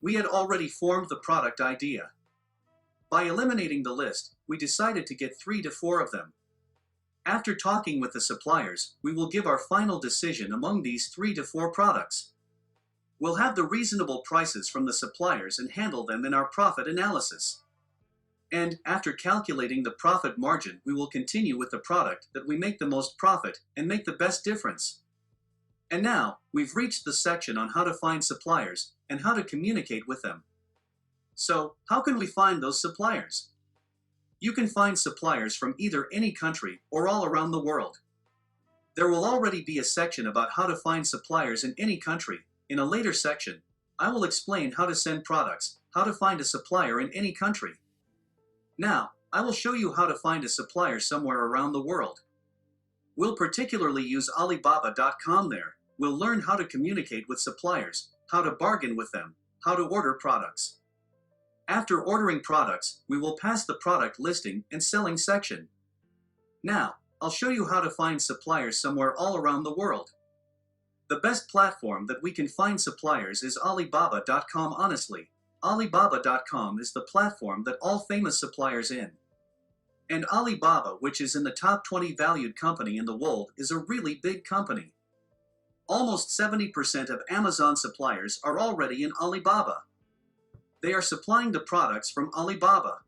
We had already formed the product idea. By eliminating the list, we decided to get 3 to 4 of them. After talking with the suppliers, we will give our final decision among these 3 to 4 products. We'll have the reasonable prices from the suppliers and handle them in our profit analysis. And after calculating the profit margin, we will continue with the product that we make the most profit and make the best difference. And now, we've reached the section on how to find suppliers and how to communicate with them. So, how can we find those suppliers? You can find suppliers from either any country or all around the world. There will already be a section about how to find suppliers in any country. In a later section, I will explain how to send products, how to find a supplier in any country. Now, I will show you how to find a supplier somewhere around the world. We'll particularly use alibaba.com there. We'll learn how to communicate with suppliers, how to bargain with them, how to order products. After ordering products, we will pass the product listing and selling section. Now, I'll show you how to find suppliers somewhere all around the world. The best platform that we can find suppliers is alibaba.com. Honestly, alibaba.com is the platform that all famous suppliers in. And Alibaba, which is in the top 20 valued company in the world, is a really big company. Almost 70% of Amazon suppliers are already in Alibaba. They are supplying the products from Alibaba.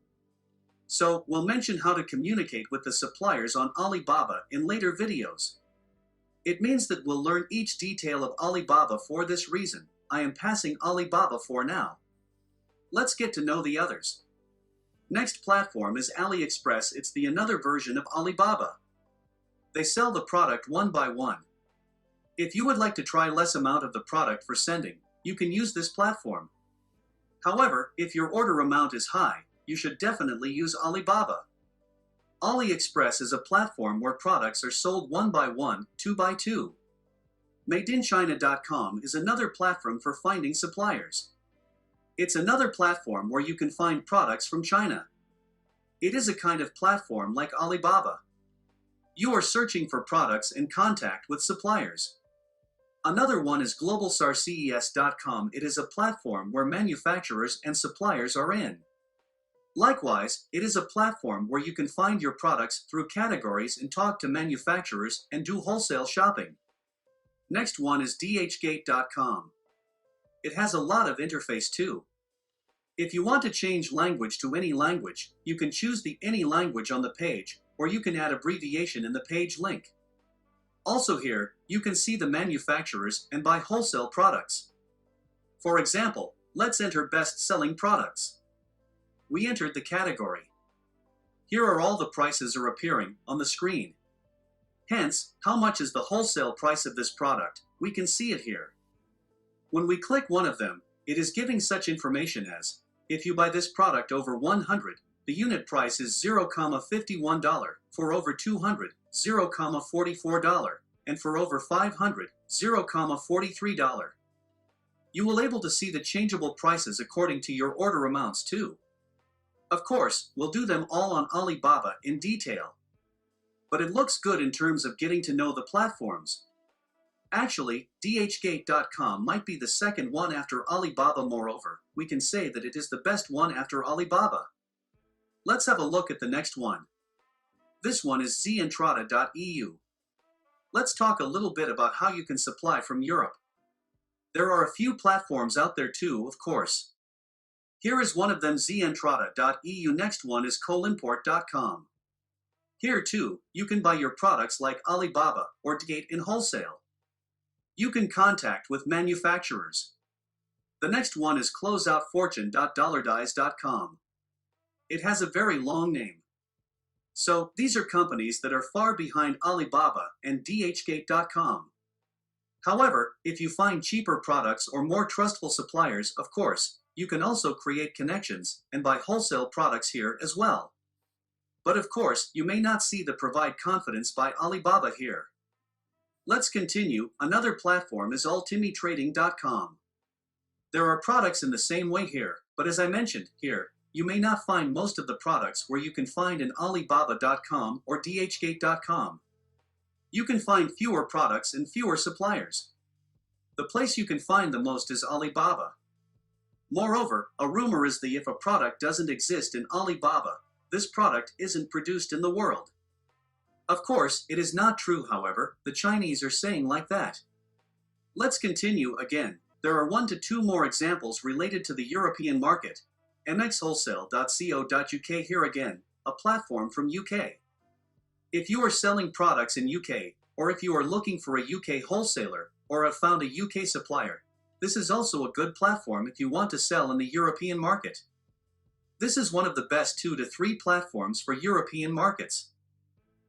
So, we'll mention how to communicate with the suppliers on Alibaba in later videos. It means that we'll learn each detail of Alibaba. For this reason, I am passing Alibaba for now. Let's get to know the others. Next platform is AliExpress. It's the another version of Alibaba. They sell the product one by one. If you would like to try less amount of the product for sending, you can use this platform. However, if your order amount is high, you should definitely use Alibaba. AliExpress is a platform where products are sold one by one, two by two. MadeInChina.com is another platform for finding suppliers. It's another platform where you can find products from China. It is a kind of platform like Alibaba. You are searching for products in contact with suppliers. Another one is GlobalSarCES.com. It is a platform where manufacturers and suppliers are in. Likewise, it is a platform where you can find your products through categories and talk to manufacturers and do wholesale shopping. Next one is DHgate.com. It has a lot of interface too. If you want to change language to any language, you can choose the any language on the page, or you can add abbreviation in the page link. Also here, you can see the manufacturers and buy wholesale products. For example, let's enter best-selling products. We entered the category. Here are all the prices are appearing on the screen. Hence, how much is the wholesale price of this product? We can see it here. When we click one of them, it is giving such information as, if you buy this product over 100, the unit price is $0.51, for over 200, $0.44, and for over 500, $0.43. You will able to see the changeable prices according to your order amounts too. Of course, we'll do them all on Alibaba in detail. But it looks good in terms of getting to know the platforms. Actually, DHgate.com might be the second one after Alibaba. Moreover, we can say that it is the best one after Alibaba. Let's have a look at the next one. This one is Zentrada.eu. Let's talk a little bit about how you can supply from Europe. There are a few platforms out there too, of course. Here is one of them, Zentrada.eu. Next one is Colimport.com. Here too, you can buy your products like Alibaba or DHgate in wholesale. You can contact with manufacturers. The next one is CloseoutFortune.dollardies.com. It has a very long name. So, these are companies that are far behind Alibaba and DHgate.com. However, if you find cheaper products or more trustful suppliers, of course, you can also create connections and buy wholesale products here as well. But of course, you may not see the Provide Confidence by Alibaba here. Let's continue. Another platform is ultimitrading.com. There are products in the same way here, but as I mentioned here, you may not find most of the products where you can find in Alibaba.com or DHgate.com. You can find fewer products and fewer suppliers. The place you can find the most is Alibaba. Moreover, a rumor is that if a product doesn't exist in Alibaba, this product isn't produced in the world. Of course, it is not true, however, the Chinese are saying like that. Let's continue again. There are 1 to 2 more examples related to the European market. mxwholesale.co.uk here again, a platform from UK. If you are selling products in UK, or if you are looking for a UK wholesaler, or have found a UK supplier, this is also a good platform if you want to sell in the European market. This is one of the best 2 to 3 platforms for European markets.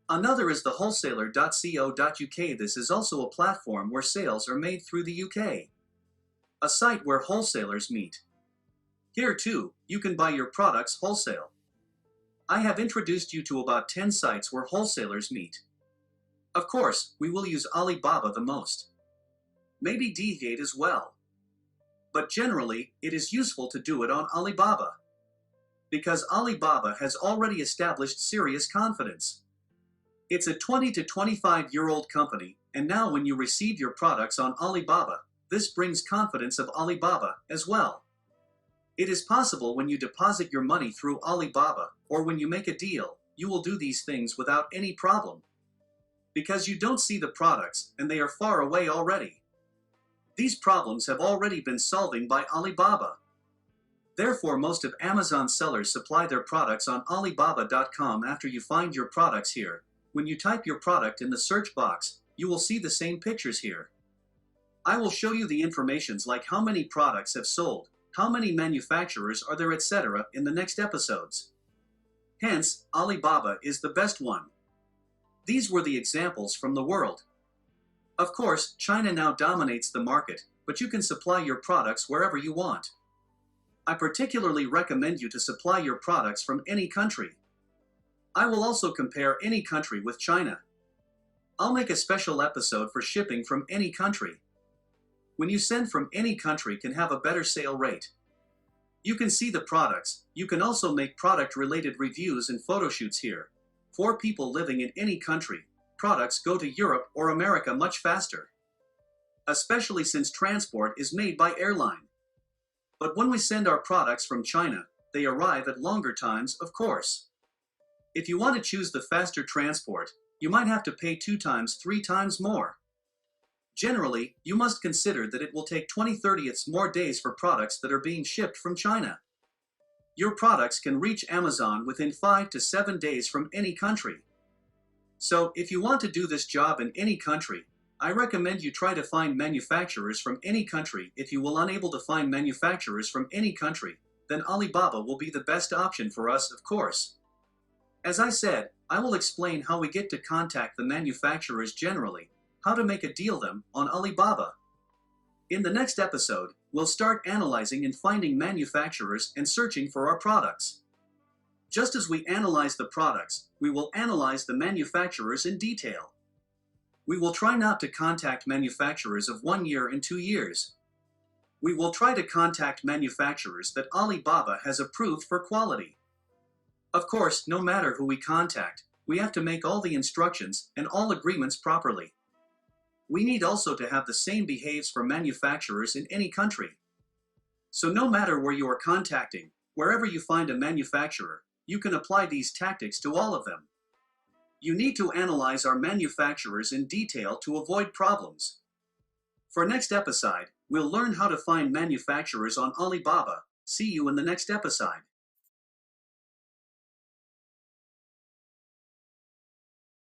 Another is the wholesaler.co.uk. This is also a platform where sales are made through the UK. A site where wholesalers meet. Here too, you can buy your products wholesale. I have introduced you to about 10 sites where wholesalers meet. Of course, we will use Alibaba the most. Maybe D8 as well. But generally, it is useful to do it on Alibaba. Because Alibaba has already established serious confidence. It's a 20 to 25-year-old company, and now when you receive your products on Alibaba, this brings confidence of Alibaba as well. It is possible when you deposit your money through Alibaba, or when you make a deal, you will do these things without any problem. Because you don't see the products, and they are far away already. These problems have already been solved by Alibaba. Therefore, most of Amazon sellers supply their products on Alibaba.com. After you find your products here, when you type your product in the search box, you will see the same pictures here. I will show you the informations like how many products have sold, how many manufacturers are there, etc. in the next episodes. Hence, Alibaba is the best one. These were the examples from the world. Of course, China now dominates the market, but you can supply your products wherever you want. I particularly recommend you to supply your products from any country. I will also compare any country with China. I'll make a special episode for shipping from any country. When you send from any country can have a better sale rate. You can see the products. You can also make product-related reviews and photo shoots here. For people living in any country, products go to Europe or America much faster. Especially since transport is made by airline. But when we send our products from China, they arrive at longer times, of course. If you want to choose the faster transport, you might have to pay 2 times, 3 times more. Generally, you must consider that it will take 20-30 more days for products that are being shipped from China. Your products can reach Amazon within 5 to 7 days from any country. So, if you want to do this job in any country, I recommend you try to find manufacturers from any country. If you will unable to find manufacturers from any country, then Alibaba will be the best option for us, of course. As I said, I will explain how we get to contact the manufacturers generally, how to make a deal them on Alibaba. In the next episode, we'll start analyzing and finding manufacturers and searching for our products. Just as we analyze the products, we will analyze the manufacturers in detail. We will try not to contact manufacturers of 1 year and 2 years. We will try to contact manufacturers that Alibaba has approved for quality. Of course, no matter who we contact, we have to make all the instructions and all agreements properly. We need also to have the same behaves for manufacturers in any country. So no matter where you are contacting, wherever you find a manufacturer, you can apply these tactics to all of them. You need to analyze our manufacturers in detail to avoid problems. For next episode, we'll learn how to find manufacturers on Alibaba. See you in the next episode.